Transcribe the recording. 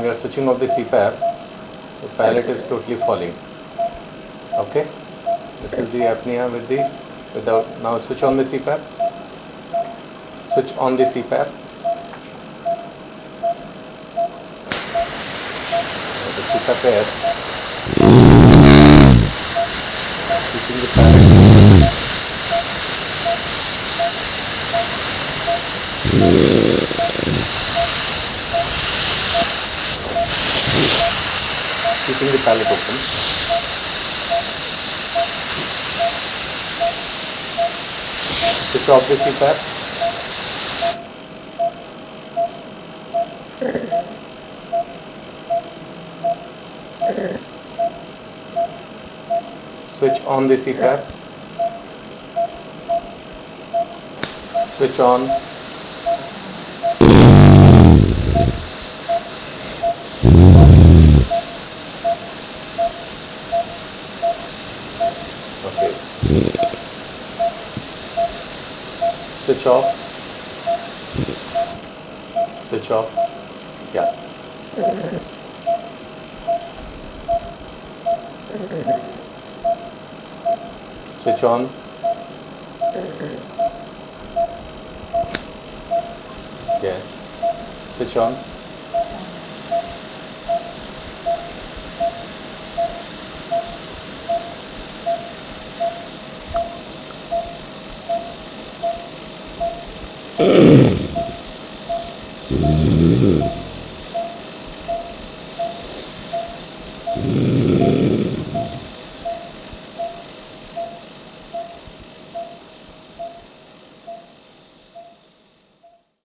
you are switching off the CPAP, the palate is totally falling. Okay, this is the apnea without. Now switch on the CPAP. Switch on the CPAP. The CPAP air switching the palate. Keeping the palate open. Switch off the CPAP. Switch on the CPAP. Switch on. Okay. Switch off. Switch off. Yeah. Switch on. Yes. Switch on.